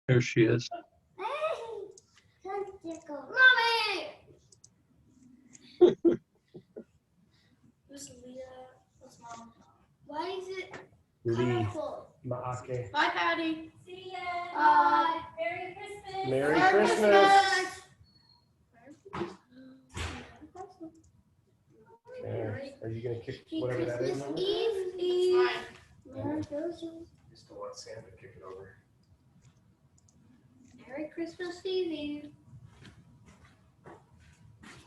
There she is. Mommy! This is Leah. What's mom? Why is it colorful? Maake. Bye, Patty. See ya. Bye. Merry Christmas. Merry Christmas. Okay. Are you gonna kick whatever that is? Christmas Mama? Eve. Merry Christmas. Just don't want Santa to kick it over. Merry Christmas Eve.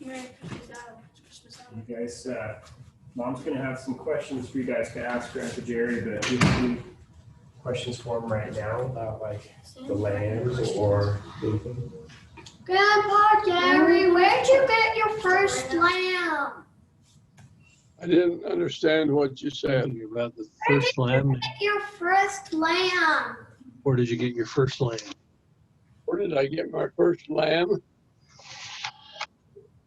Merry Christmas Eve. You guys, Mom's gonna have some questions for you guys to ask Grandpa Jerry, but we have questions for him right now about like the lambs or anything. Grandpa Jerry, where'd you get your first lamb? I didn't understand what you said. About the first lamb. Get your first lamb. Where did you get your first lamb? Where did I get my first lamb?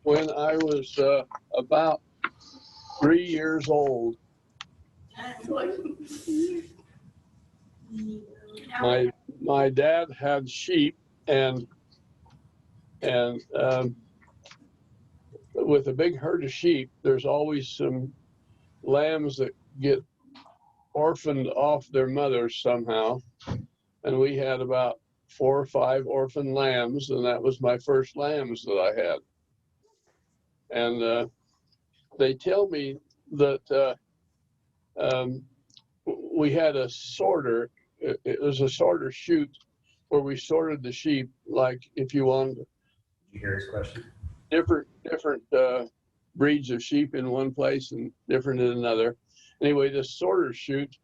When I was about 3 years old. My dad had sheep, and with a big herd of sheep, there's always some lambs that get orphaned off their mothers somehow. And we had about 4 or 5 orphan lambs, and that was my first lambs that I had. And they tell me that we had a sorter. It was a sorter chute where we sorted the sheep, like if you wanted. Did you hear his question? Different breeds of sheep in one place and different in another. Anyway, this sorter chute,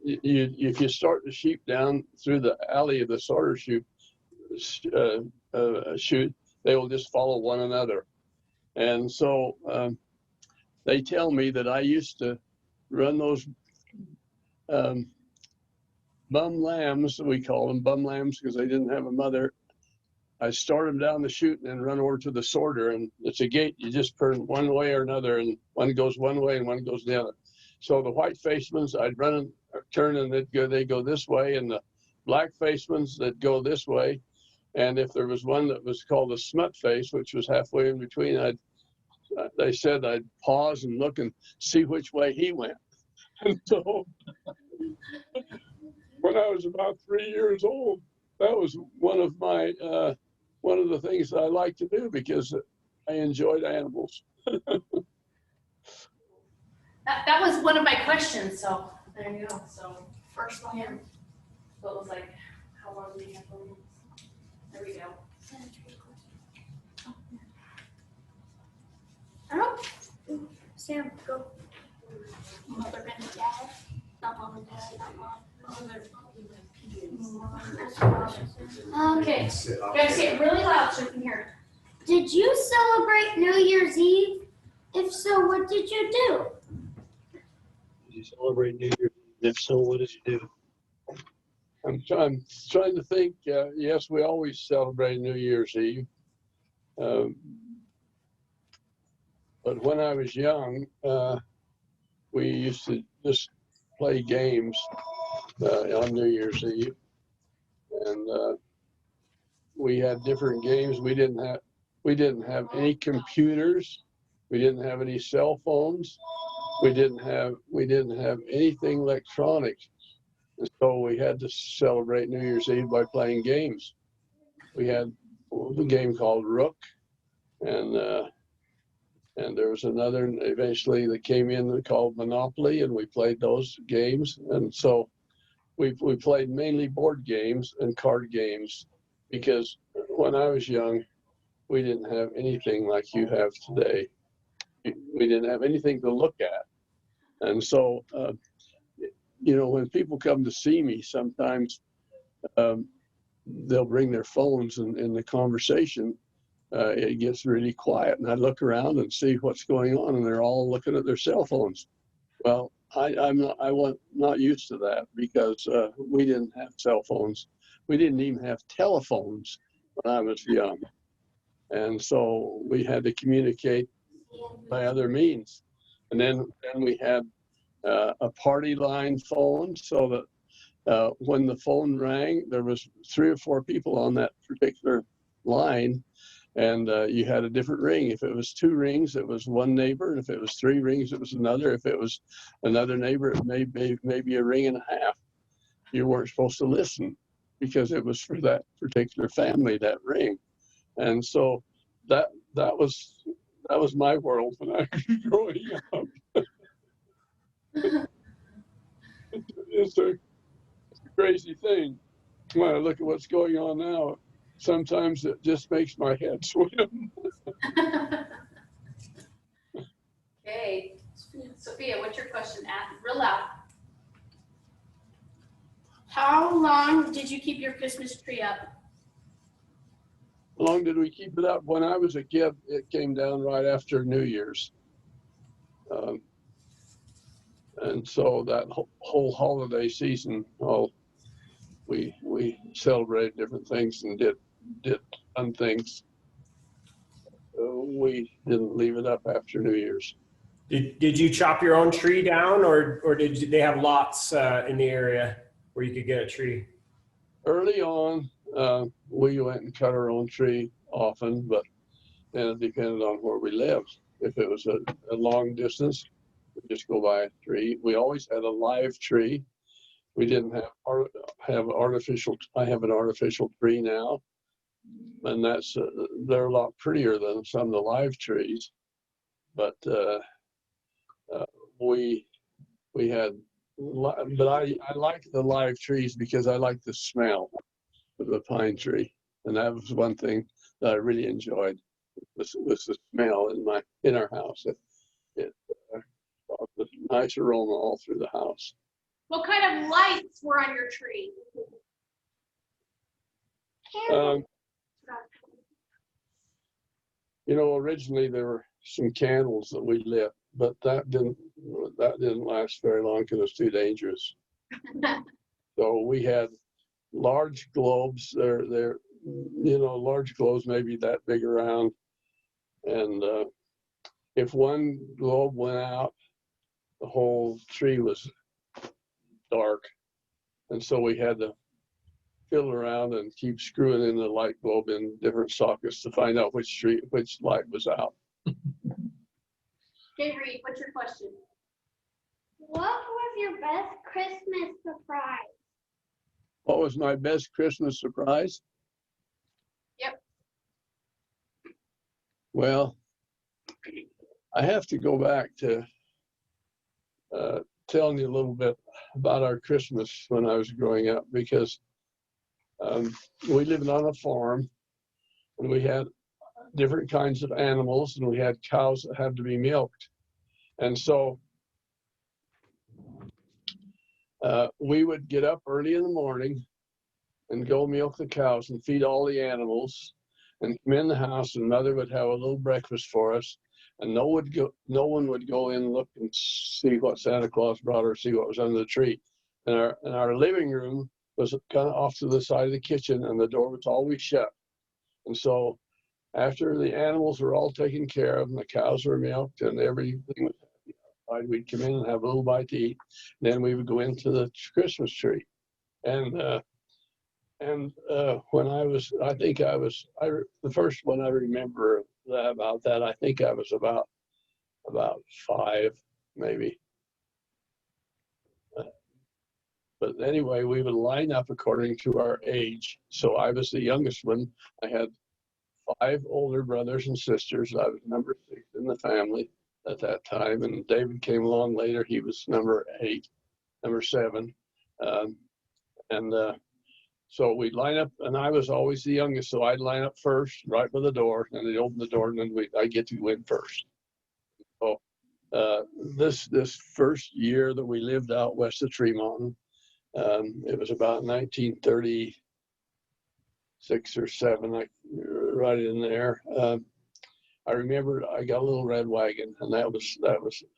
if you start the sheep down through the alley of the sorter chute, they will just follow one another. And so they tell me that I used to run those bum lambs, we call them bum lambs because they didn't have a mother. I start them down the chute and then run over to the sorter, and it's a gate. You just turn one way or another, and one goes one way and one goes the other. So the white facemans, I'd run and turn, and they go this way, and the black facemans that go this way. And if there was one that was called a smut face, which was halfway in between, they said I'd pause and look and see which way he went. And so when I was about 3 years old, that was one of the things that I liked to do because I enjoyed animals. That was one of my questions, so there you go. So first lamb. So it was like, how long do we have lambs? There we go. I don't. Sam, go. Mother and dad. Not mom and dad. Not mom. Okay. You gotta say it really loud so you can hear Did you celebrate New Year's Eve? If so, what did you do? Did you celebrate New Year's? If so, what did you do? I'm trying to think. Yes, we always celebrate New Year's Eve. But when I was young, we used to just play games on New Year's Eve, and we had different games. We didn't have any computers. We didn't have any cell phones. We didn't have anything electronic. And so we had to celebrate New Year's Eve by playing games. We had a game called Rook, and there was another eventually that came in called Monopoly, and we played those games. And so we played mainly board games and card games because when I was young, we didn't have anything like you have today. We didn't have anything to look at. And so, when people come to see me, sometimes they'll bring their phones, and in the conversation, it gets really quiet. And I look around and see what's going on, and they're all looking at their cell phones. Well, I'm not used to that because we didn't have cell phones. We didn't even have telephones when I was young. And so we had to communicate by other means. And then we had a party line phone, so that when the phone rang, there was 3 or 4 people on that particular line, and you had a different ring. If it was 2 rings, it was one neighbor, and if it was 3 rings, it was another. If it was another neighbor, it may be maybe a ring and a half. You weren't supposed to listen because it was for that particular family, that ring. And so that was my world when I was growing up. It's a crazy thing. When I look at what's going on now, sometimes it just makes my head swim. Okay, Sophia, what's your question? Real loud. How long did you keep your Christmas tree up? How long did we keep it up? When I was a kid, it came down right after New Year's. And so that whole holiday season, we celebrated different things and did fun things. We didn't leave it up after New Year's. Did you chop your own tree down, or did they have lots in the area where you could get a tree? Early on, we went and cut our own tree often, but then it depended on where we lived. If it was a long distance, we just go buy a tree. We always had a live tree. We didn't have artificial. I have an artificial tree now, and they're a lot prettier than some of the live trees. But we had, but I like the live trees because I like the smell of the pine tree, and that was one thing that I really enjoyed was the smell in our house. It brought a nice aroma all through the house. What kind of lights were on your tree? Originally there were some candles that we lit, but that didn't last very long because it was too dangerous. So we had large globes. They're large globes, maybe that big around, and if one globe went out, the whole tree was dark, and so we had to fiddle around and keep screwing in the light bulb in different sockets to find out which light was out. Okay, Reed, what's your question? What was your best Christmas surprise? What was my best Christmas surprise? Yep. Well, I have to go back to telling you a little bit about our Christmas when I was growing up, because we lived on a farm and we had different kinds of animals, and we had cows that had to be milked. And so we would get up early in the morning and go milk the cows and feed all the animals and come in the house, and Mother would have a little breakfast for us, and no one would go in and look and see what Santa Claus brought or see what was under the tree. And our living room was kind of off to the side of the kitchen, and the door was always shut. And so after the animals were all taken care of and the cows were milked and everything was outside, we'd come in and have a little bite to eat. Then we would go into the Christmas tree. And when the first one I remember about that, I think I was about 5, maybe. But anyway, we would line up according to our age. So I was the youngest one. I had 5 older brothers and sisters. I was number 6 in the family at that time. And David came along later. He was number 7. So we'd line up, and I was always the youngest. So I'd line up first, right by the door, and they'd open the door, and then I'd get to go in first. So this first year that we lived out west of Tree Mountain, it was about 1936 or 7, right in there. I remember I got a little red wagon, and that was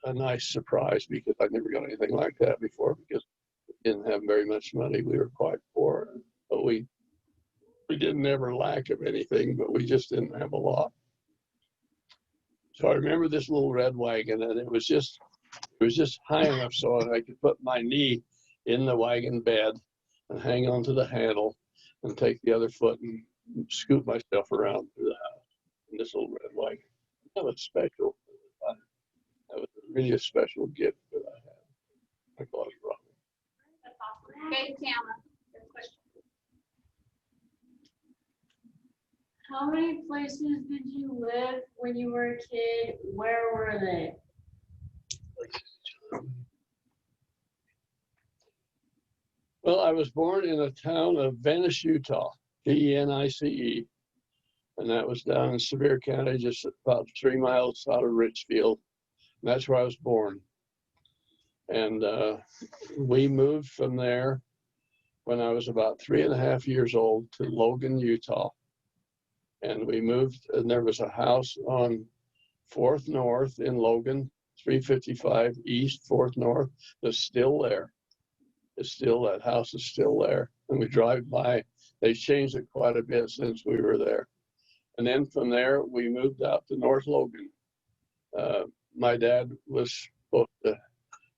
a nice surprise because I never got anything like that before, because we didn't have very much money. We were quite poor, but we didn't ever lack of anything, but we just didn't have a lot. So I remember this little red wagon, and it was just high enough so that I could put my knee in the wagon bed, and hang onto the handle and take the other foot and scoot myself around through the house in this little red wagon. That was special. That was really a special gift that I had. My boss brought me. That's awesome. Okay, Tama, your question. How many places did you live when you were a kid? Where were they? Well, I was born in a town of Venice, Utah, Venice, and that was down in Sevier County, just about 3 miles out of Richfield. And that's where I was born. And we moved from there when I was about 3.5 years old to Logan, Utah. And we moved, and there was a house on 4th North in Logan, 355 East, 4th North, that's still there. It's still, that house is still there. And we drive by. They've changed it quite a bit since we were there. And then from there, we moved out to North Logan. My dad was supposed to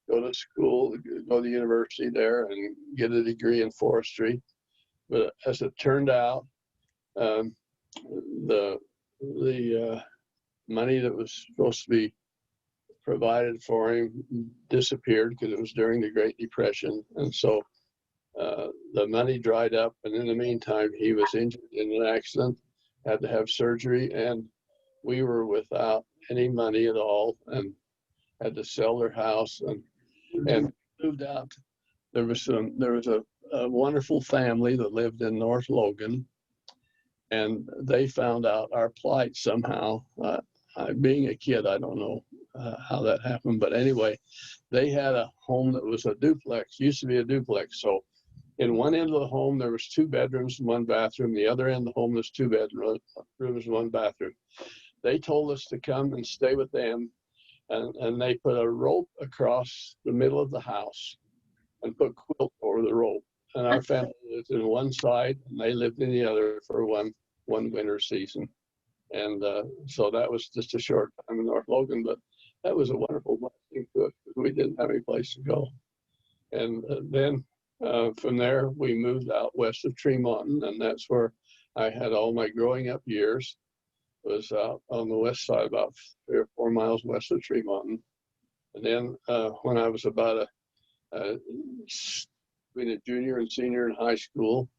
go to school, go to university there and get a degree in forestry. But as it turned out, the money that was supposed to be provided for him disappeared because it was during the Great Depression. And so the money dried up. And in the meantime, he was injured in an accident, had to have surgery, and we were without any money at all and had to sell their house and moved out. There was a wonderful family that lived in North Logan, and they found out our plight somehow. Being a kid, I don't know how that happened, but anyway, they had a home that was a duplex, used to be a duplex. So in one end of the home, there was 2 bedrooms and 1 bathroom. The other end of the home was 2 bedrooms, 1 bathroom. They told us to come and stay with them, and they put a rope across the middle of the house and put quilt over the rope. And our family lived in one side, and they lived in the other for one winter season. And so that was just a short time in North Logan, but that was a wonderful blessing to us because we didn't have any place to go. And then from there, we moved out west of Tremont, and that's where I had all my growing up years. It was out on the west side, about 3 or 4 miles west of Tremont. And then when I was about between a junior and senior in high school,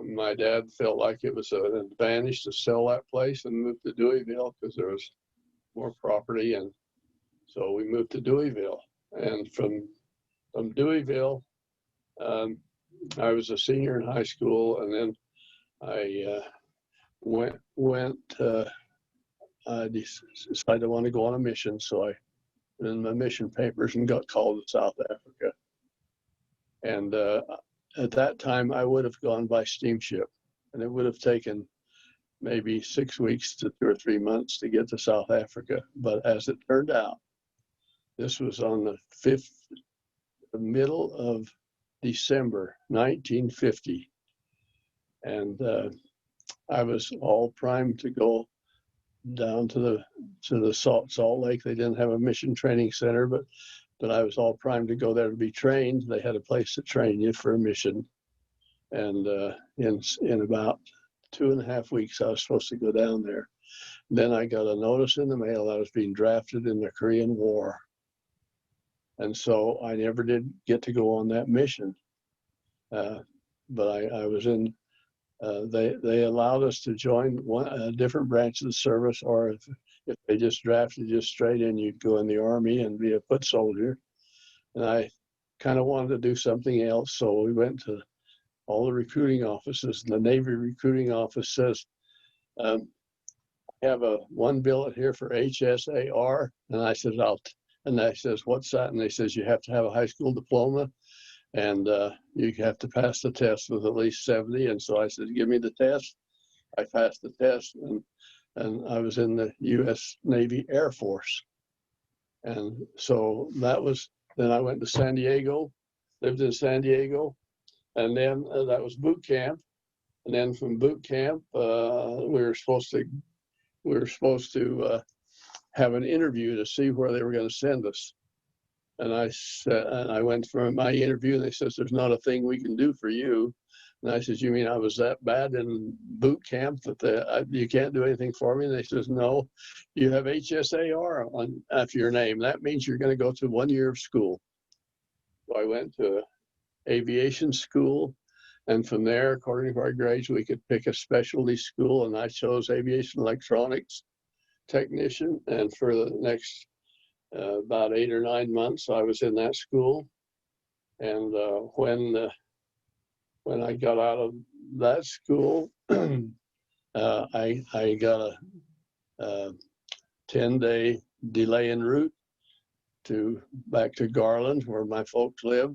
my dad felt like it was an advantage to sell that place and move to Deweyville because there was more property. And so we moved to Deweyville. And from Deweyville, I was a senior in high school, and then I I decided I wanted to go on a mission, so I put in my mission papers and got called to South Africa. And at that time, I would have gone by steamship, and it would have taken maybe 6 weeks to 2 or 3 months to get to South Africa. But as it turned out, this was on the middle of December 1950, and I was all primed to go down to the Salt Lake. They didn't have a mission training center, but I was all primed to go there to be trained. They had a place to train you for a mission, and in about 2.5 weeks, I was supposed to go down there. Then I got a notice in the mail that I was being drafted in the Korean War. And so I never did get to go on that mission. But I was in, they allowed us to join a different branch of the service, or if they just drafted you straight in, you'd go in the Army and be a foot soldier. And I kind of wanted to do something else. So we went to all the recruiting offices, and the Navy recruiting office says, I have one billet here for HSAR. And I said, and I says, what's that? And they says, you have to have a high school diploma, and you have to pass the test with at least 70. And so I said, give me the test. I passed the test, and I was in the U.S. Navy Air Force. And so then I went to San Diego, lived in San Diego, and then that was boot camp. And then from boot camp, we were supposed to have an interview to see where they were going to send us. And I said, and I went for my interview, and they says, there's not a thing we can do for you. And I says, you mean I was that bad in boot camp that you can't do anything for me? And they says, no, you have HSAR on after your name. That means you're going to go to 1 year of school. So I went to aviation school. And from there, according to our grades, we could pick a specialty school. And I chose aviation electronics technician. And for the next about 8 or 9 months, I was in that school. And when I got out of that school, I got a 10-day delay en route back to Garland, where my folks live,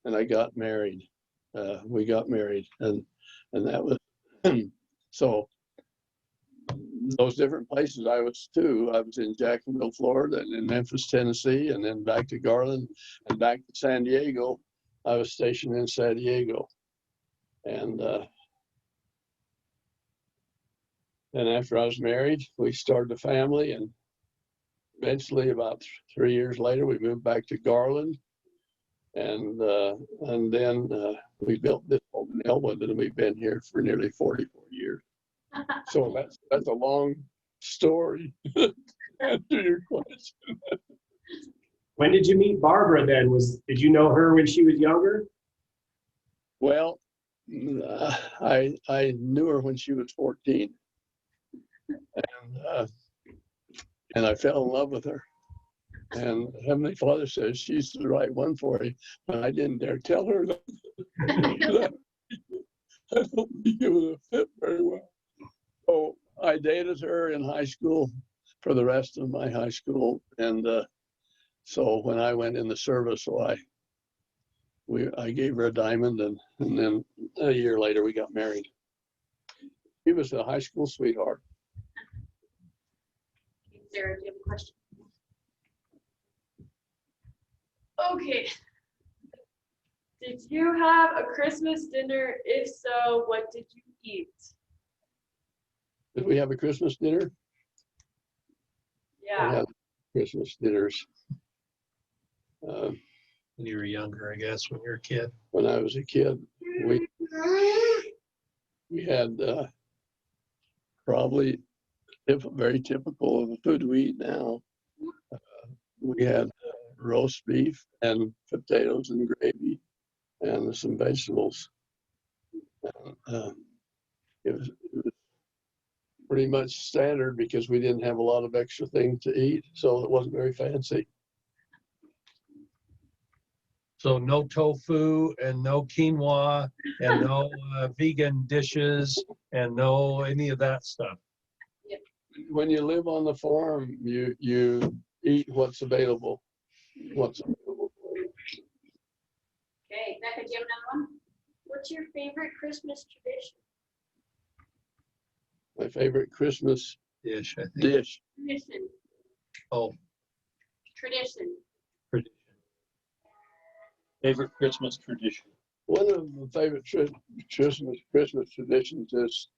and I got married. We got married, and that was so. Those different places I was too. I was in Jacksonville, Florida, and in Memphis, Tennessee, and then back to Garland and back to San Diego. I was stationed in San Diego. And after I was married, we started a family, and eventually about 3 years later, we moved back to Garland. And then we built this home in Elwood, and we've been here for nearly 44 years. So that's a long story to answer your question. When did you meet Barbara then? Did you know her when she was younger? Well, I knew her when she was 14, and I fell in love with her. And Heavenly Father says she's the right one for you, but I didn't dare tell her that. I don't think it would have fit very well. So I dated her in high school for the rest of my high school, and so when I went in the service, I gave her a diamond, and then a year later we got married. She was a high school sweetheart. Sarah, do you have a question? Okay. Did you have a Christmas dinner? If so, what did you eat? Did we have a Christmas dinner? Yeah. We had Christmas dinners. When you were younger, I guess, when you were a kid. When I was a kid, we had probably very typical of the food we eat now. We had roast beef and potatoes and gravy and some vegetables. It was pretty much standard because we didn't have a lot of extra things to eat, so it wasn't very fancy. So no tofu and no quinoa and no vegan dishes and no any of that stuff. When you live on the farm, you eat what's available. Okay, Becca, do you have another one? What's your favorite Christmas tradition? My favorite Christmas Dish, I think. dish. Tradition. Oh, Tradition. tradition. Favorite Christmas tradition. One of the favorite Christmas traditions is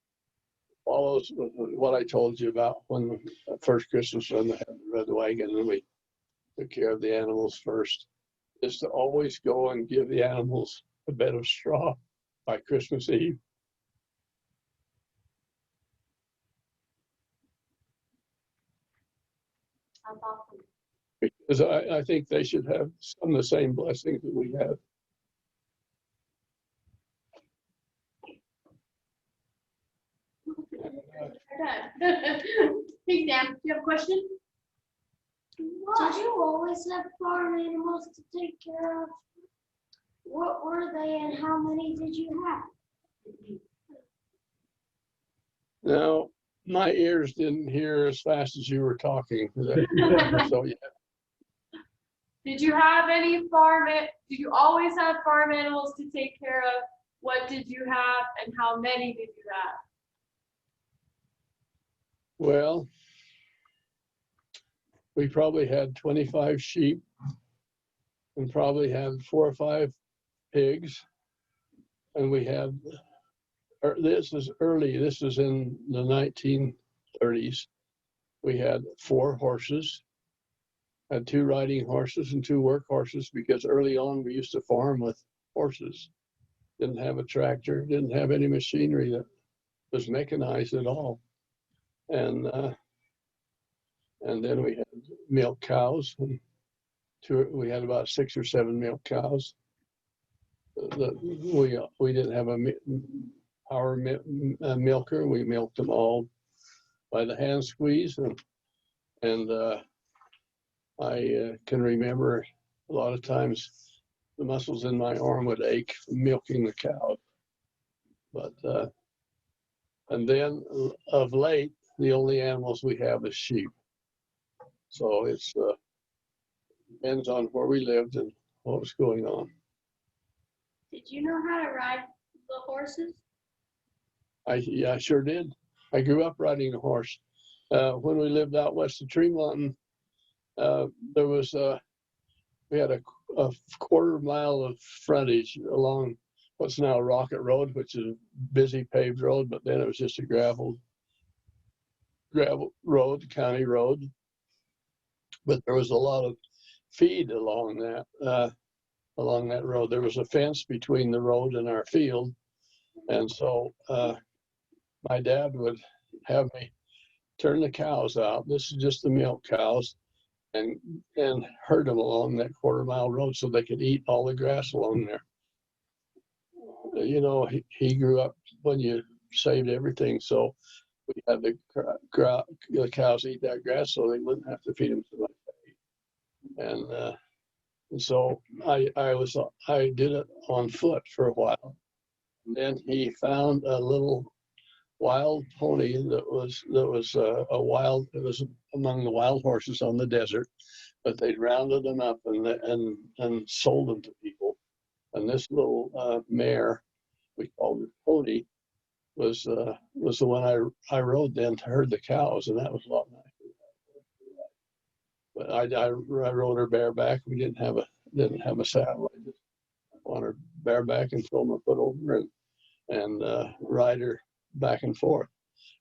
follows what I told you about when the first Christmas when they had the red wagon and we took care of the animals first, is to always go and give the animals a bed of straw by Christmas Eve. That's awesome. Because I think they should have some of the same blessings that we have. Hey, Sam, do you have a question? Did you always have farm animals to take care of? What were they and how many did you have? Now, my ears didn't hear as fast as you were talking. So yeah. Did you always have farm animals to take care of? What did you have and how many did you have? Well, we probably had 25 sheep and probably had 4 or 5 pigs. And we had, this is early, this is in the 1930s. We had 4 horses had 2 riding horses and 2 work horses, because early on we used to farm with horses. Didn't have a tractor, didn't have any machinery that was mechanized at all. And then we had milk cows. And we had about 6 or 7 milk cows. We didn't have a milker. We milked them all by the hand squeeze. And I can remember a lot of times the muscles in my arm would ache from milking the cow. But and then of late, the only animals we have is sheep. So it's depends on where we lived and what was going on. Did you know how to ride the horses? Yeah, I sure did. I grew up riding a horse. When we lived out west of Tree Mountain, there was we had a 1/4 mile of frontage along what's now Rocket Road, which is a busy paved road, but then it was just a gravel road, county road. But there was a lot of feed along that road. There was a fence between the road and our field, and so my dad would have me turn the cows out. This is just the milk cows, and herd them along that 1/4 mile road so they could eat all the grass along there. You know, he grew up when you saved everything, so we had the cows eat that grass so they wouldn't have to feed them so much. And so I did it on foot for a while. And then he found a little wild pony that was among the wild horses on the desert, but they'd rounded them up and sold them to people. And this little mare, we called it Pony, was the one I rode then to herd the cows, and that was a lot nicer. But I rode her bareback. We didn't have a saddle. I just on her bareback and throw my foot over and ride her back and forth.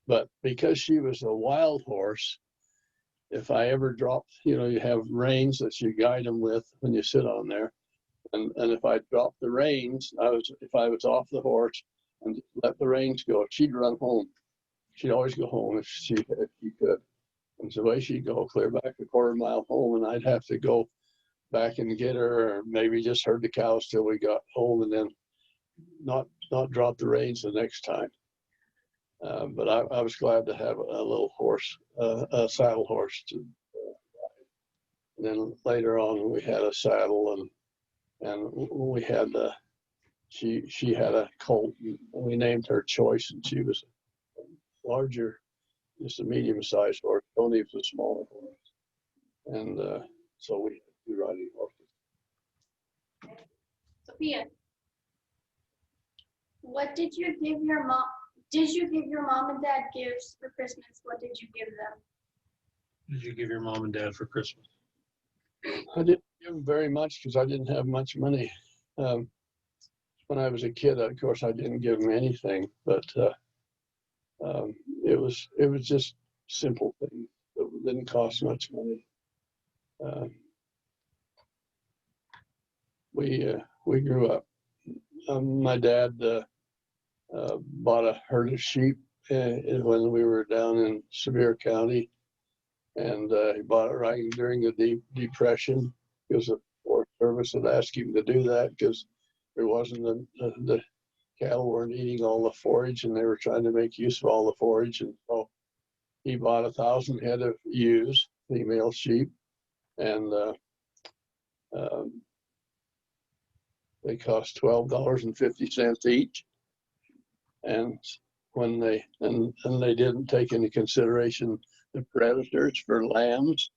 But because she was a wild horse, if I ever dropped, you have reins that you guide them with when you sit on there. And if I dropped the reins, if I was off the horse and let the reins go, she'd run home. She'd always go home if she could. And so away she'd go clear back a 1/4 mile home, and I'd have to go back and get her, or maybe just herd the cows till we got home, and then not drop the reins the next time. But I was glad to have a little horse, a saddle horse to ride. And then later on, we had a saddle, and we had she had a colt, and we named her Choice, and she was larger, just a medium-sized horse. Tony was a smaller horse, and so we had 2 riding horses. Sophia, what did you give your mom? Did you give your mom and dad gifts for Christmas? What did you give them? Did you give your mom and dad for Christmas? I didn't give them very much because I didn't have much money. When I was a kid, of course, I didn't give them anything, but it was just simple things that didn't cost much money. We grew up. My dad bought a herd of sheep when we were down in Sevier County, and he bought it right during the Depression, because the Forest Service had asked him to do that because there wasn't the cattle weren't eating all the forage, and they were trying to make use of all the forage, and so he bought 1,000 head of ewes, female sheep, and they cost $12.50 each. And when they didn't take into consideration the predators for lambs,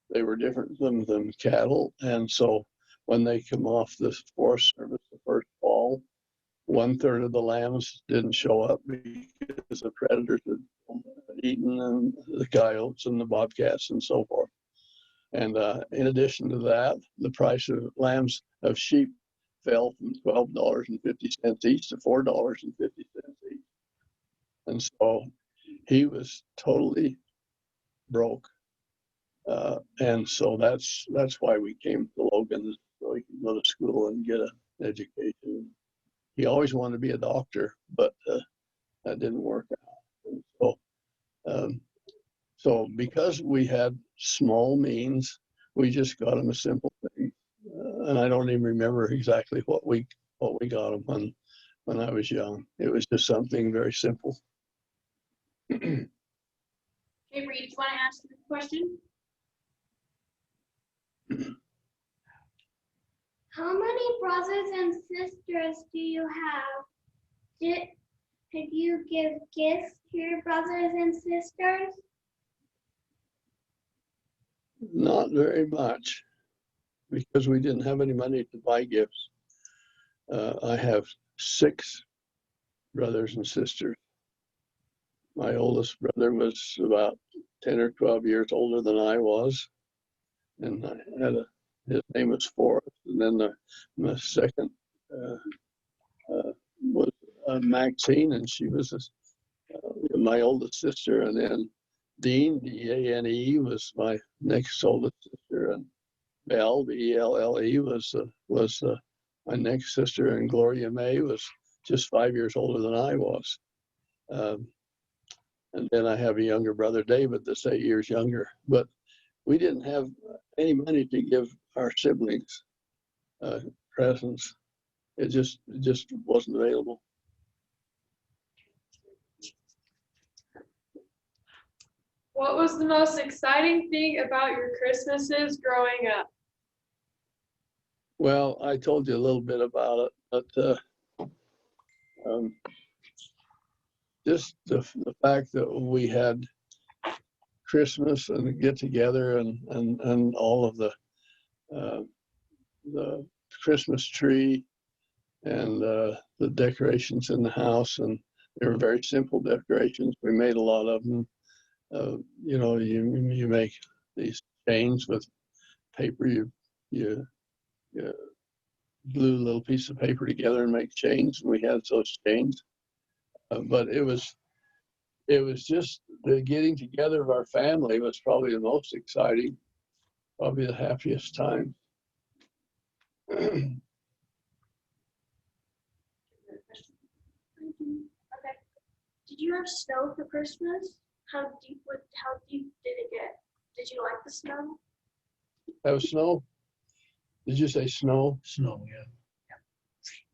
they were different than cattle, and so when they come off the Forest Service the first fall, 1/3 of the lambs didn't show up because the predators had eaten, and the coyotes and the bobcats and so forth. And in addition to that, the price of sheep fell from $12.50 each to $4.50 each. And so he was totally broke. And so that's why we came to Logan, so he could go to school and get an education. He always wanted to be a doctor, but that didn't work out. And so because we had small means, we just got him a simple thing. And I don't even remember exactly what we got him when I was young. It was just something very simple. Okay, Reed, do you want to ask the question? How many brothers and sisters do you have? Did you give gifts to your brothers and sisters? Not very much, because we didn't have any money to buy gifts. I have 6 brothers and sisters. My oldest brother was about 10 or 12 years older than I was, and I had his name was Forrest, and then my second was Maxine, and she was my oldest sister, and then Dean, D-A-N-E, was my next oldest sister, and Belle, B-E-L-L-E, was my next sister, and Gloria May was just 5 years older than I was. And then I have a younger brother, David, that's 8 years younger. But we didn't have any money to give our siblings presents. It just wasn't available. What was the most exciting thing about your Christmases growing up? Well, I told you a little bit about it, but just the fact that we had Christmas and get together and all of the Christmas tree and the decorations in the house, and they were very simple decorations. We made a lot of them. You make these chains with paper. You glue a little piece of paper together and make chains, and we had those chains. But it was just the getting together of our family was probably the most exciting, probably the happiest time. Okay. Did you have snow for Christmas? How deep did it get? Did you like the snow? Have snow? Did you say snow? Snow, yeah.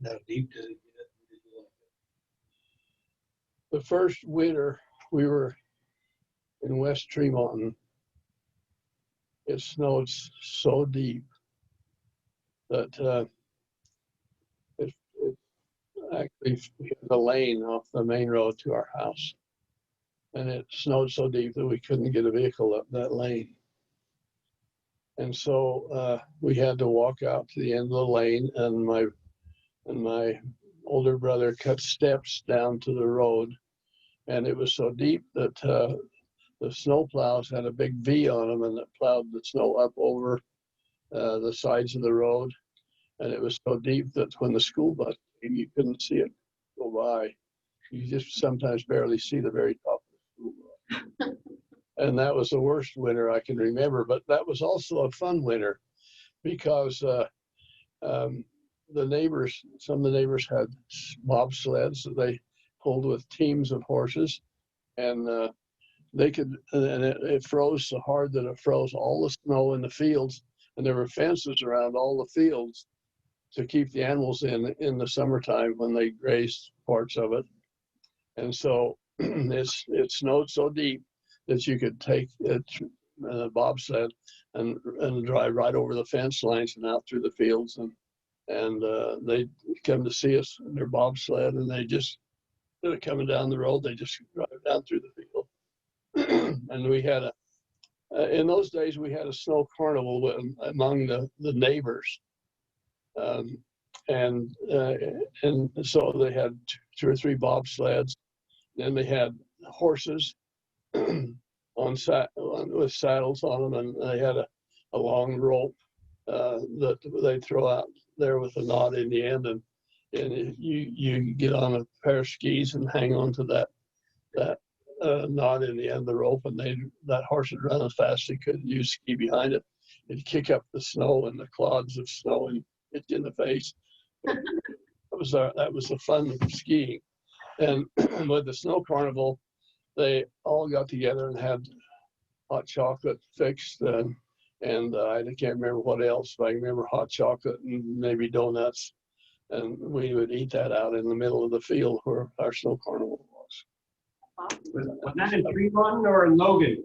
How deep did it get? The first winter we were in West Tremont. It snowed so deep that it actually the lane off the main road to our house, and it snowed so deep that we couldn't get a vehicle up that lane. And so we had to walk out to the end of the lane, and my older brother cut steps down to the road, and it was so deep that the snow plows had a big V on them, and it plowed the snow up over the sides of the road. And it was so deep that when the school bus came, you couldn't see it go by. You just sometimes barely see the very top of the school bus. And that was the worst winter I can remember, but that was also a fun winter because some of the neighbors had bobsleds that they pulled with teams of horses, and it froze so hard that it froze all the snow in the fields, and there were fences around all the fields to keep the animals in the summertime when they grazed parts of it. And so it snowed so deep that you could take a bobsled and drive right over the fence lines and out through the fields, and they'd come to see us in their bobsled, and they just, instead of coming down the road, they just drive down through the field. And we had in those days, we had a snow carnival among the neighbors. And so they had 2 or 3 bobsleds. Then they had horses with saddles on them, and they had a long rope that they throw out there with a knot in the end, and you get on a pair of skis and hang on to that knot in the end of the rope, and that horse would run as fast as he could. You ski behind it. It'd kick up the snow and the clods of snow and hit you in the face. That was the fun of skiing. And with the snow carnival, they all got together and had hot chocolate fixed, and I can't remember what else, but I remember hot chocolate and maybe donuts, and we would eat that out in the middle of the field where our snow carnival was. Was that in Tremont or in Logan?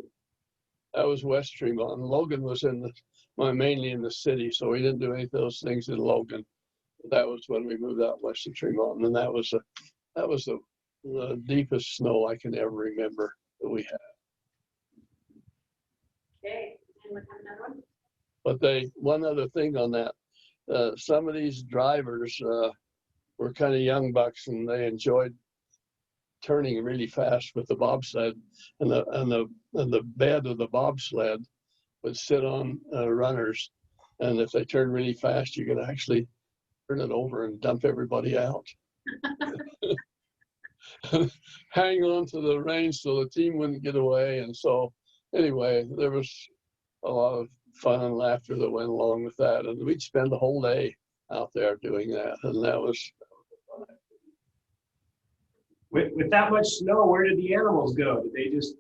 That was West Tremont. Logan was mainly in the city, so we didn't do any of those things in Logan. That was when we moved out west of Tremont, and that was the deepest snow I can ever remember that we had. Okay, anyone have another one? But one other thing on that, some of these drivers were kind of young bucks, and they enjoyed turning really fast with the bobsled, and the bed of the bobsled would sit on runners, and if they turned really fast, you could actually turn it over and dump everybody out. Hang on to the reins so the team wouldn't get away, and so anyway, there was a lot of fun and laughter that went along with that, and we'd spend the whole day out there doing that, and that was fun. With that much snow, where did the animals go? Did they just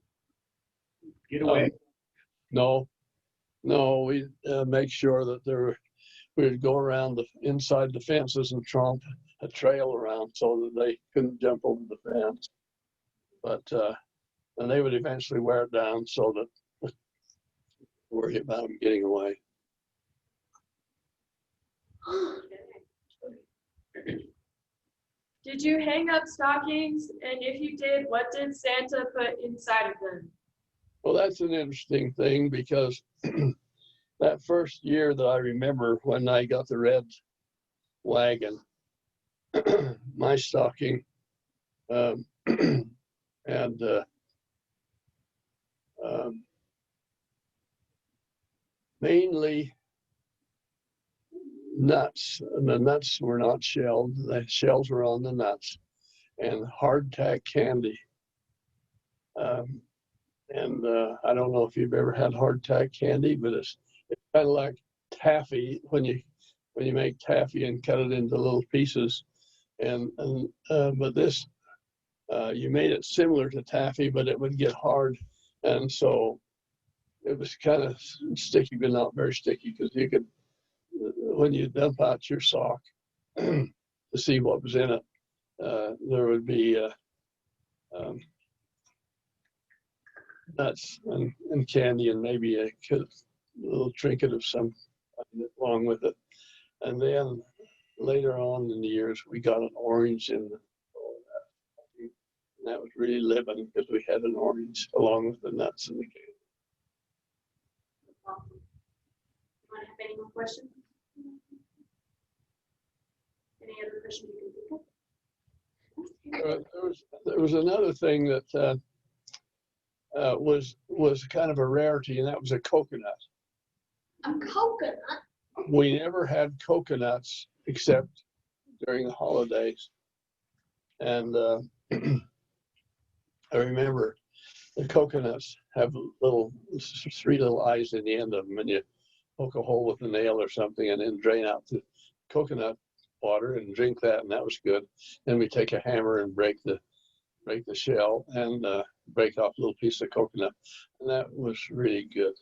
get away? No, we make sure that we would go around inside the fences and tromp a trail around so that they couldn't jump over the fence. But and they would eventually wear it down so that worry about them getting away. Did you hang up stockings? And if you did, what did Santa put inside of them? Well, that's an interesting thing because that first year that I remember when I got the red wagon, my stocking and mainly nuts, and the nuts were not shelled. The shells were on the nuts, and hardtack candy. I don't know if you've ever had hardtack candy, but it's kind of like taffy when you make taffy and cut it into little pieces. But this, you made it similar to taffy, but it would get hard, and so it was kind of sticky, but not very sticky, because you could, when you dump out your sock to see what was in it, there would be nuts and candy and maybe a little trinket of some along with it. And then later on in the years, we got an orange in and that was really living because we had an orange along with the nuts and the candy. Want to have any more questions? Any other questions you can think of? There was another thing that was kind of a rarity, and that was a coconut. A coconut? We never had coconuts except during the holidays. And I remember the coconuts have three little eyes in the end of them, and you poke a hole with a nail or something and then drain out the coconut water and drink that, and that was good. Then we take a hammer and break the shell and break off a little piece of coconut, and that was really good.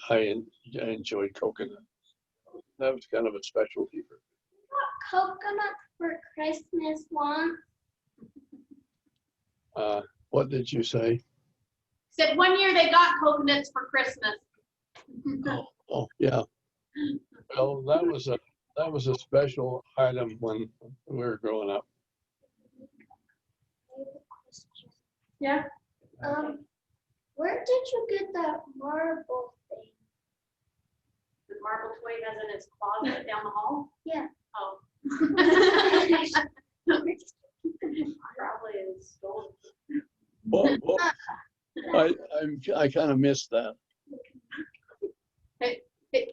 I enjoyed coconut. That was kind of a specialty for me. Coconut for Christmas once. What did you say? Said one year they got coconuts for Christmas. Oh yeah. Well, that was a special item when we were growing up. Yeah. Where did you get that marble thing? The marble toy has in its closet down the hall? Yeah. Oh. Probably is stolen. Well, I kind of missed that.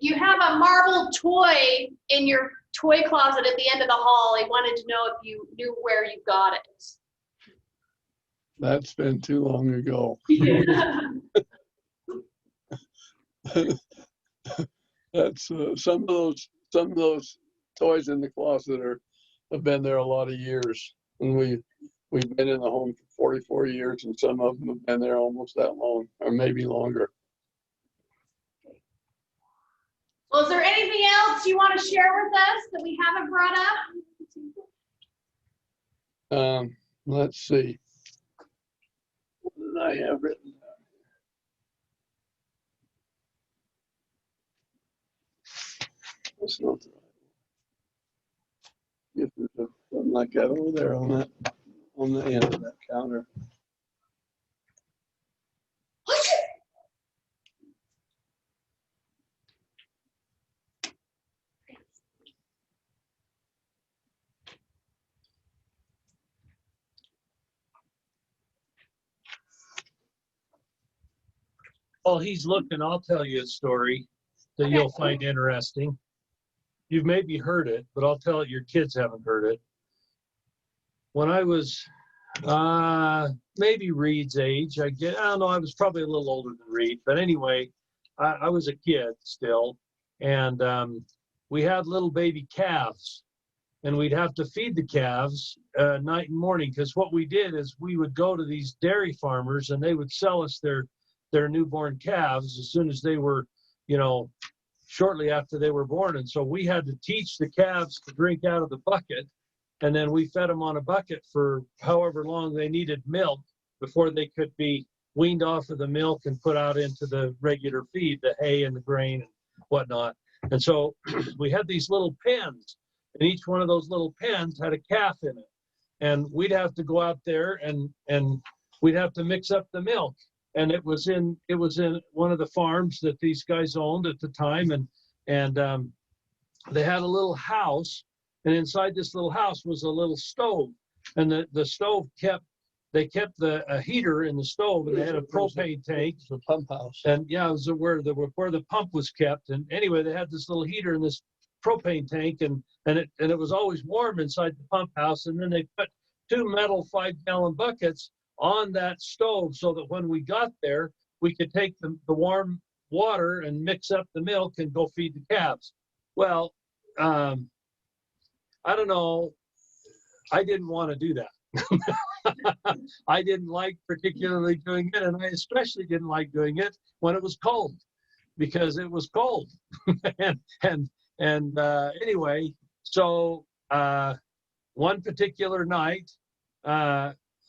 You have a marble toy in your toy closet at the end of the hall. I wanted to know if you knew where you got it. That's been too long ago. Yeah. That's some of those toys in the closet have been there a lot of years. And we've been in the home for 44 years, and some of them have been there almost that long, or maybe longer. Well, is there anything else you want to share with us that we haven't brought up? Let's see. What did I have written down? That's not the right one. If there's something like that over there on the end of that counter. While he's looking, I'll tell you a story that you'll find interesting. You've maybe heard it, but I'll tell it, your kids haven't heard it. When I was maybe Reed's age, I don't know, I was probably a little older than Reed, but anyway, I was a kid still, and we had little baby calves, and we'd have to feed the calves night and morning, because what we did is we would go to these dairy farmers, and they would sell us their newborn calves as soon as they were, shortly after they were born. And so we had to teach the calves to drink out of the bucket, and then we fed them on a bucket for however long they needed milk before they could be weaned off of the milk and put out into the regular feed, the hay and the grain and whatnot. And so we had these little pens, and each one of those little pens had a calf in it. And we'd have to go out there and we'd have to mix up the milk. And it was in one of the farms that these guys owned at the time, and they had a little house, and inside this little house was a little stove, and the stove kept a heater in the stove, and they had a propane tank. The pump house. And yeah, it was where the pump was kept. And anyway, they had this little heater in this propane tank, and it was always warm inside the pump house. And then they put 2 metal 5-gallon buckets on that stove so that when we got there, we could take the warm water and mix up the milk and go feed the calves. Well, I don't know. I didn't want to do that. I didn't like particularly doing it, and I especially didn't like doing it when it was cold, because it was cold. and anyway, so one particular night,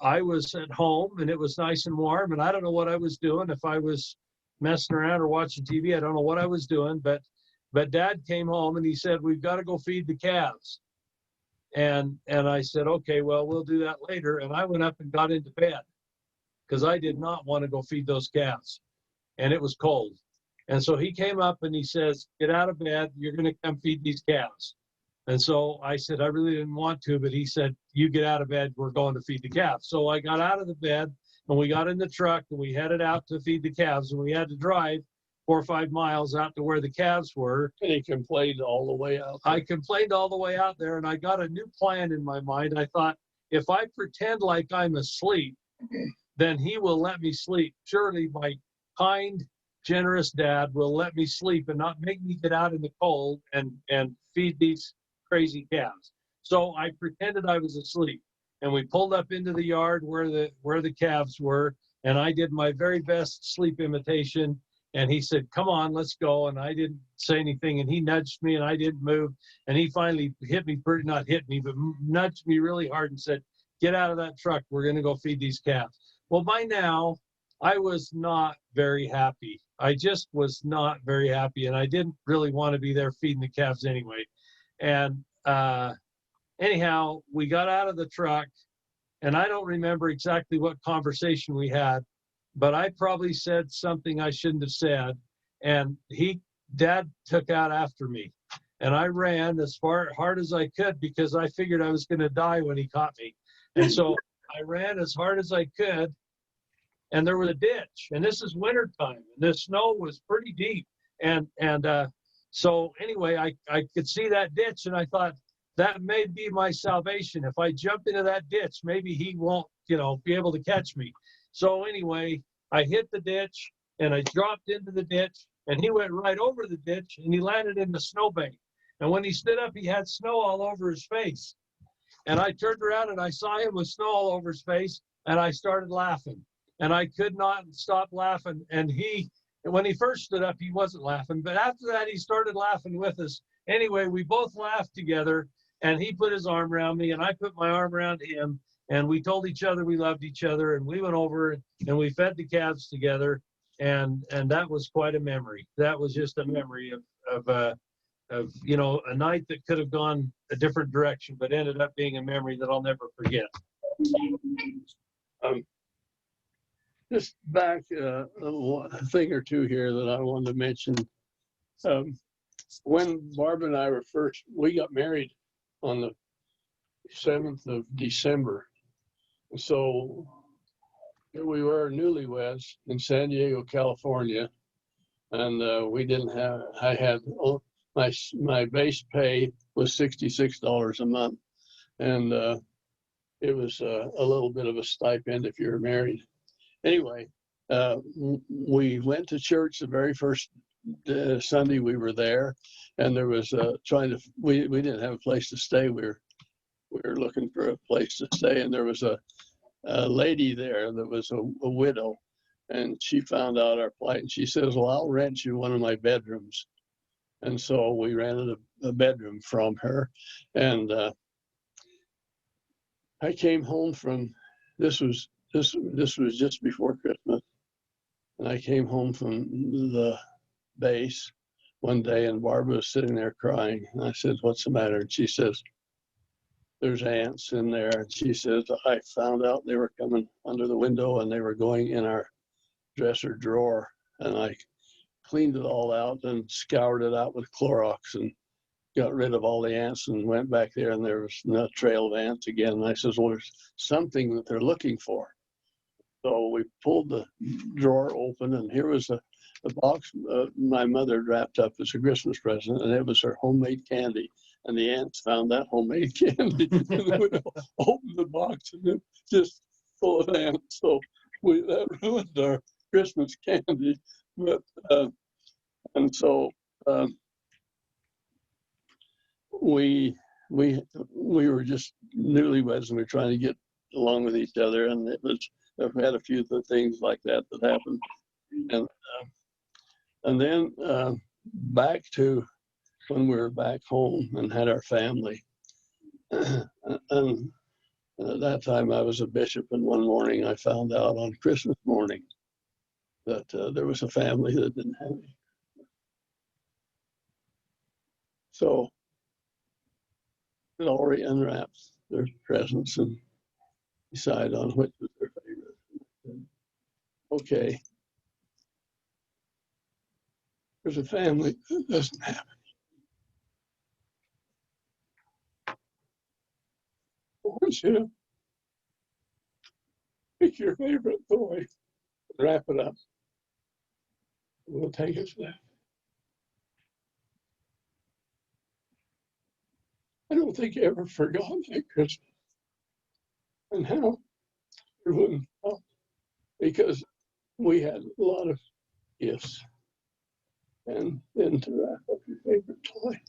I was at home, and it was nice and warm, and I don't know what I was doing. If I was messing around or watching TV, I don't know what I was doing, but Dad came home and he said, "We've got to go feed the calves." And I said, "Okay, well, we'll do that later." And I went up and got into bed because I did not want to go feed those calves, and it was cold. And so he came up and he says, "Get out of bed. You're going to come feed these calves." And so I said, I really didn't want to, but he said, "You get out of bed, we're going to feed the calves." So I got out of the bed, and we got in the truck, and we headed out to feed the calves, and we had to drive 4 or 5 miles out to where the calves were. And he complained all the way out there. I complained all the way out there, and I got a new plan in my mind. I thought, if I pretend like I'm asleep, then he will let me sleep. Surely my kind, generous dad will let me sleep and not make me get out in the cold and feed these crazy calves. So I pretended I was asleep, and we pulled up into the yard where the calves were, and I did my very best sleep imitation. And he said, "Come on, let's go." And I didn't say anything, and he nudged me, and I didn't move. And he finally not hit me, but nudged me really hard and said, "Get out of that truck. We're going to go feed these calves." Well, by now, I was not very happy. I just was not very happy, and I didn't really want to be there feeding the calves anyway. And anyhow, we got out of the truck, and I don't remember exactly what conversation we had, but I probably said something I shouldn't have said, and Dad took out after me, and I ran as hard as I could because I figured I was going to die when he caught me. And so I ran as hard as I could, and there was a ditch, and this is winter time, and the snow was pretty deep, and so anyway, I could see that ditch, and I thought, that may be my salvation. If I jump into that ditch, maybe he won't be able to catch me. So anyway, I hit the ditch and I dropped into the ditch and he went right over the ditch and he landed in the snowbank. And when he stood up, he had snow all over his face. And I turned around and I saw him with snow all over his face and I started laughing. And I could not stop laughing. And when he first stood up, he wasn't laughing. But after that, he started laughing with us. Anyway, we both laughed together and he put his arm around me and I put my arm around him. And we told each other we loved each other. And we went over and we fed the calves together. And that was quite a memory. That was just a memory of a night that could have gone a different direction, but ended up being a memory that I'll never forget. Just back a thing or two here that I wanted to mention. When Barbara and I we got married on the 7th of December. So we were newlyweds in San Diego, California. And I had my base pay was $66 a month. And it was a little bit of a stipend if you're married. Anyway, we went to church the very first Sunday we were there, and there was we didn't have a place to stay. We were looking for a place to stay, and there was a lady there that was a widow, and she found out our plight, and she says, "Well, I'll rent you one of my bedrooms." And so we rented a bedroom from her, and I came home from this was just before Christmas, and I came home from the base one day, and Barbara was sitting there crying. And I said, "What's the matter?" And she says, "There's ants in there." And she says, "I found out they were coming under the window, and they were going in our dresser drawer, and I cleaned it all out and scoured it out with Clorox and got rid of all the ants and went back there, and there was no trail of ants again." And I says, "Well, there's something that they're looking for." So we pulled the drawer open, and here was a box my mother wrapped up as a Christmas present, and it was her homemade candy. And the ants found that homemade candy, and we opened the box, and it was just full of ants. So that ruined our Christmas candy. But and so we were just newlyweds, and we were trying to get along with each other, and I've had a few things like that happened, and then back to when we were back home and had our family, and at that time I was a bishop, and one morning I found out on Christmas morning that there was a family that didn't have any. So it already unwrapped their presents and decide on which was their favorite. Okay, there's a family that doesn't have it. I want you to pick your favorite toy, wrap it up, and we'll take it to that. I don't think I ever forgot that Christmas and how everyone felt, because we had a lot of gifts. And then to wrap up your favorite toy,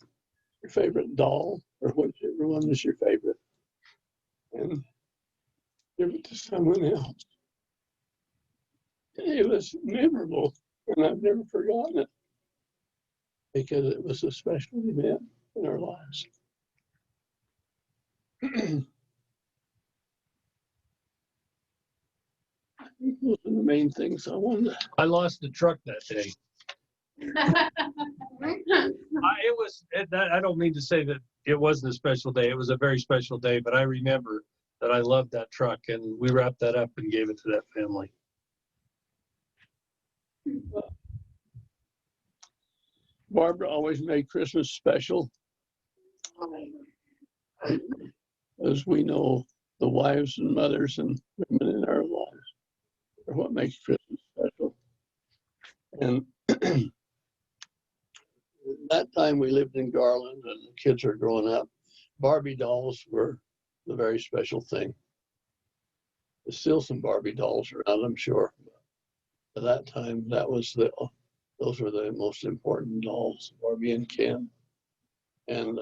your favorite doll, or whichever one is your favorite, and give it to someone else. It was memorable, and I've never forgotten it, because it was a special event in our lives. Those are the main things I wanted. I lost the truck that day. I don't mean to say that it wasn't a special day. It was a very special day, but I remember that I loved that truck, and we wrapped that up and gave it to that family. Barbara always made Christmas special. As we know, the wives and mothers and women in our lives are what makes Christmas special. And that time we lived in Garland, and the kids are growing up. Barbie dolls were the very special thing. There's still some Barbie dolls around, I'm sure. At that time, those were the most important dolls, Barbie and Ken. And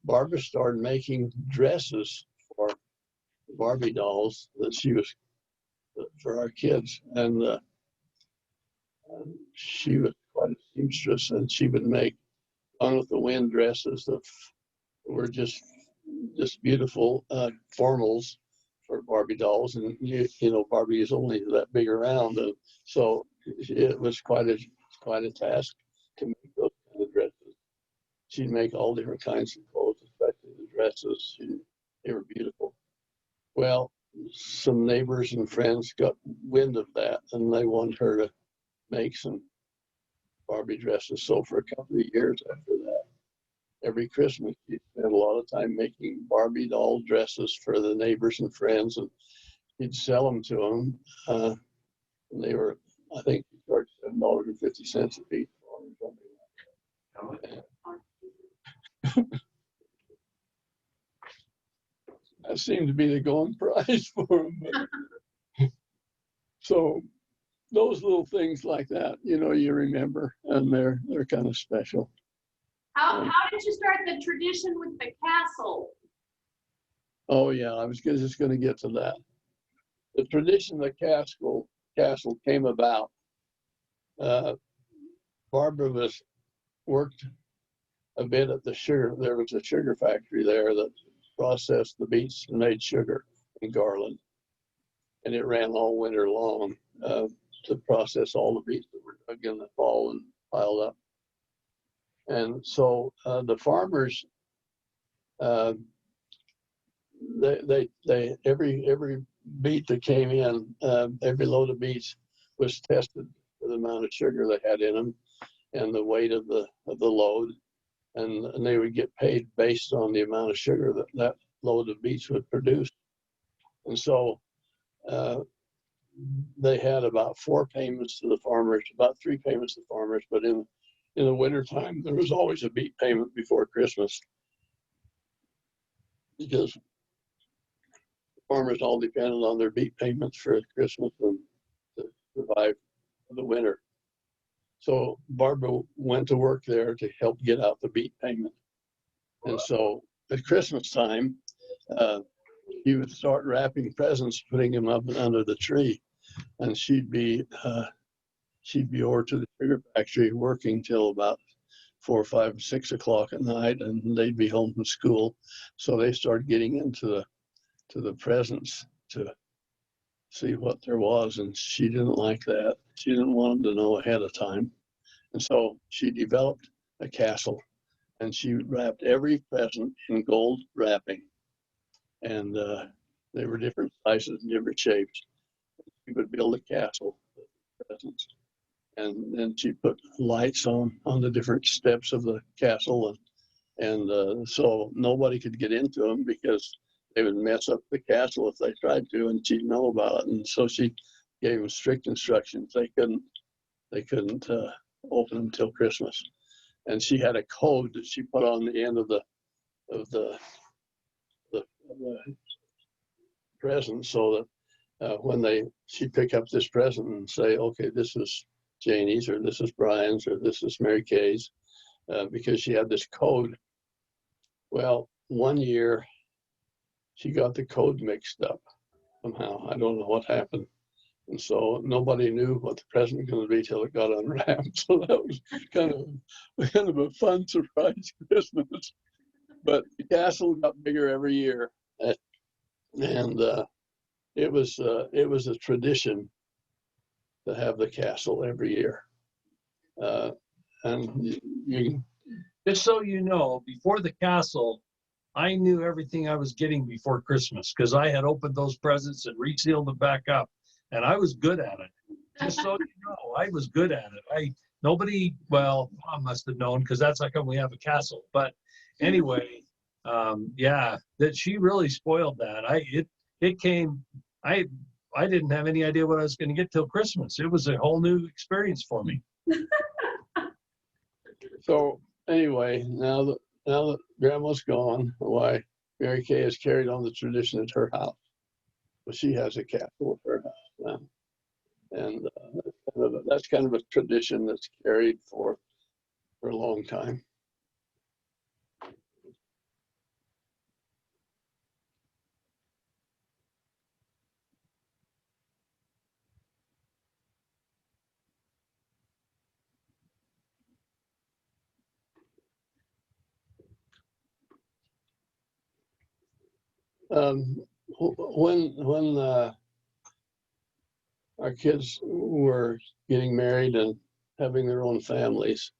Barbara started making dresses for Barbie dolls that she was for our kids, and she was quite a seamstress, and she would make Gone with the Wind dresses that were just beautiful formals for Barbie dolls, and you know Barbie is only that big around, and so it was quite a task to make those kind of dresses. She'd make all different kinds of clothes, especially the dresses. They were beautiful. Well, some neighbors and friends got wind of that, and they wanted her to make some Barbie dresses. So for a couple of years after that, every Christmas, she spent a lot of time making Barbie doll dresses for the neighbors and friends, and he'd sell them to them. And they were, I think, he charged $7.50 a piece for them, or something like that. That seemed to be the going price for them. So those little things like that, you know, you remember, and they're kind of special. How did you start the tradition with the castle? Oh yeah, I was just going to get to that. The tradition of the castle came about. Barbara worked a bit at the sugar. There was a sugar factory there that processed the beets and made sugar in Garland, and it ran all winter long to process all the beets that were dug in the fall and piled up. And so the farmers, they every beet that came in, every load of beets was tested for the amount of sugar they had in them and the weight of the load, and they would get paid based on the amount of sugar that load of beets would produce. And so they had about 4 payments to the farmers, about 3 payments to the farmers, but in the wintertime, there was always a beet payment before Christmas, because farmers all depended on their beet payments for Christmas and to survive the winter. So Barbara went to work there to help get out the beet payment. And so at Christmas time, he would start wrapping presents, putting them up under the tree, and she'd be over to the sugar factory working till about 4 or 5, 6 o'clock at night, and they'd be home from school. So they started getting into the presents to see what there was, and she didn't like that. She didn't want them to know ahead of time. And so she developed a castle, and she wrapped every present in gold wrapping. And they were different sizes and different shapes. She would build a castle with presents. And then she put lights on the different steps of the castle. And so nobody could get into them because they would mess up the castle if they tried to, and she'd know about it. And so she gave them strict instructions. They couldn't open them till Christmas. And she had a code that she put on the end of the present, so that when she'd pick up this present and say, okay, this is Janie's, or this is Brian's, or this is Mary Kay's, because she had this code. Well, one year she got the code mixed up somehow. I don't know what happened. And so nobody knew what the present was going to be till it got unwrapped. So that was kind of a fun surprise Christmas. But the castle got bigger every year, and it was a tradition to have the castle every year. And you, Just so you know, before the castle, I knew everything I was getting before Christmas because I had opened those presents and resealed them back up, and I was good at it. Just so you know, I was good at it. Mom must have known because that's how come we have a castle. But anyway, yeah, that she really spoiled that. I didn't have any idea what I was going to get till Christmas. It was a whole new experience for me. so anyway, now that Grandma's gone, why Mary Kay has carried on the tradition at her house. but she has a castle at her house now. And that's kind of a tradition that's carried for a long time. When our kids were getting married and having their own families,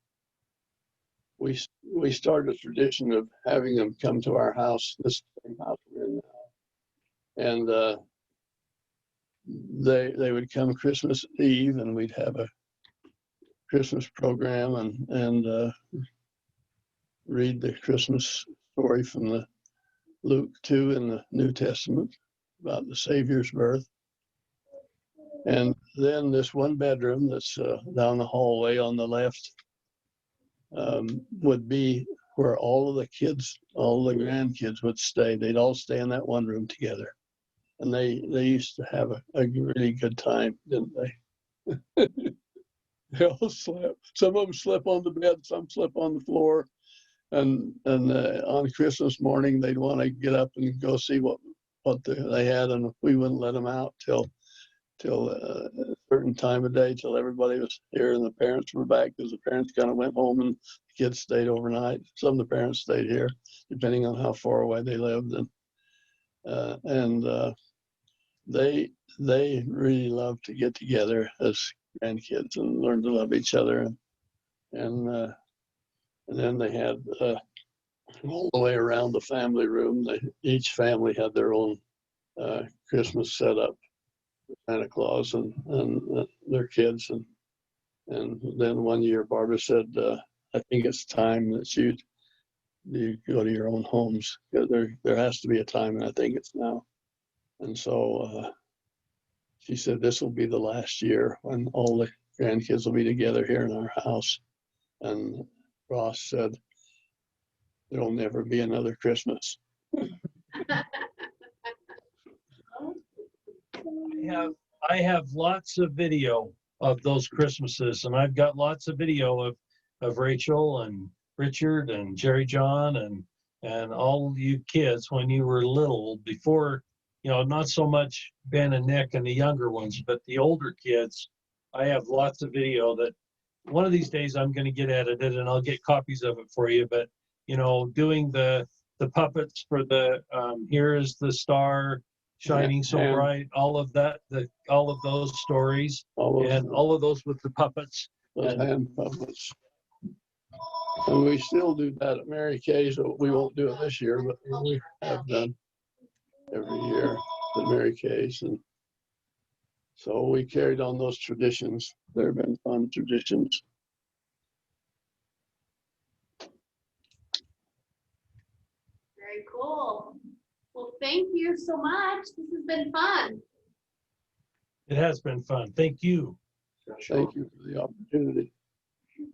we started a tradition of having them come to our house, this same house we're in now, and they would come Christmas Eve, and we'd have a Christmas program and read the Christmas story from the Luke 2 in the New Testament about the Savior's birth. And then this one bedroom that's down the hallway on the left would be where all of the kids, all the grandkids would stay. They'd all stay in that one room together. And they used to have a really good time, didn't they? They all slept. Some of them slept on the bed, some slept on the floor. And on Christmas morning, they'd want to get up and go see what they had, and we wouldn't let them out till a certain time of day, till everybody was here and the parents were back, because the parents kind of went home and the kids stayed overnight. Some of the parents stayed here, depending on how far away they lived, and they really loved to get together as grandkids and learn to love each other, and then they had all the way around the family room. Each family had their own Christmas setup, Santa Claus and their kids, and then one year Barbara said, "I think it's time that you go to your own homes. There has to be a time, and I think it's now." And so she said, "This will be the last year when all the grandkids will be together here in our house." And Ross said, "There'll never be another Christmas." I have lots of video of those Christmases, and I've got lots of video of Rachel and Richard and Jerry John and all you kids when you were little, before, not so much Ben and Nick and the younger ones, but the older kids. I have lots of video that one of these days I'm going to get edited and I'll get copies of it for you. But, doing the puppets for the Here Is the Star Shining So Bright, all of that, all of those stories, all of those with the puppets. Those hand puppets. And we still do that at Mary Kay's. So we won't do it this year, but we have done every year at Mary Kay's. And so we carried on those traditions. They've been fun traditions. Very cool. Well, thank you so much. This has been fun. It has been fun. Thank you. Thank you for the opportunity.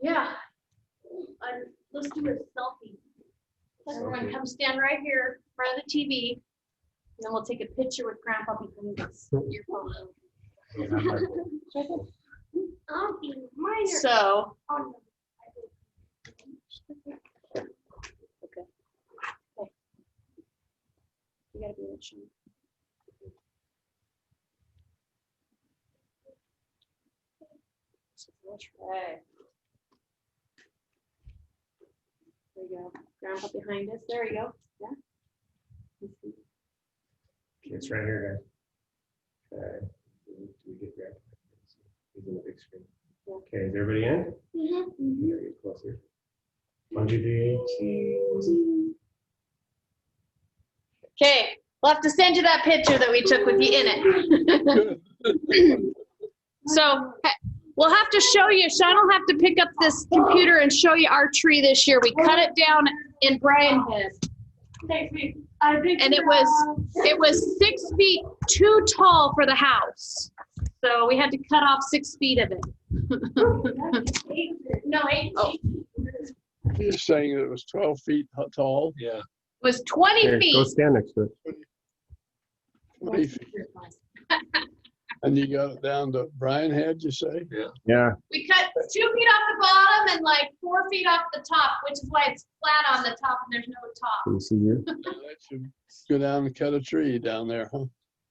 Yeah. Let's do a selfie. Everyone come stand right here in front of the TV, and then we'll take a picture with Grandpa behind us. Your photo. So. Okay. You gotta be able to show me. That's right. There you go. Grandpa behind us. There you go. Yeah. It's right here, guys. We get Grandpa. He's in the big screen. Okay, is everybody in? Mm-hmm. You gotta get closer. 1, 2, 3, cheese. Okay, we'll have to send you that picture that we took with you in it. So we'll have to show you. Sean will have to pick up this computer and show you our tree this year. We cut it down in Brian Head. And it was 6 feet too tall for the house. So we had to cut off 6 feet of it. No, 8 feet. You're saying it was 12 feet tall? Yeah. It was 20 feet. Go stand next to it. 20 feet. And you got it down to Brian Head, you say? Yeah. We cut 2 feet off the bottom and like 4 feet off the top, which is why it's flat on the top and there's no top. Can you see you? That should go down and cut a tree down there, huh?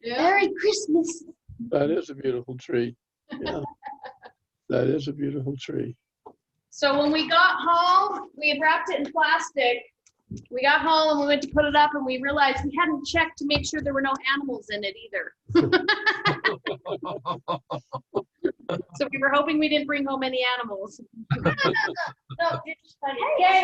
Merry Christmas. That is a beautiful tree. Yeah. That is a beautiful tree. So when we got home, we had wrapped it in plastic. We got home and we went to put it up and we realized we hadn't checked to make sure there were no animals in it either. So we were hoping we didn't bring home any animals. Okay,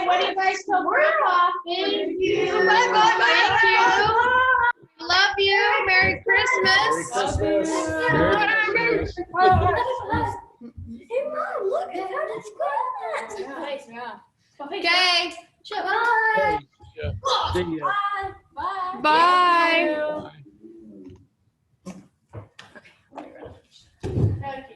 what do you guys tell Grandpa? Thank you. Bye-bye. Thank you. Love you. Merry Christmas. Merry Christmas. Hey, Mom, look, I found a squirrel. Nice, yeah. Okay. Bye. Yeah. See ya. Bye. Bye. Okay.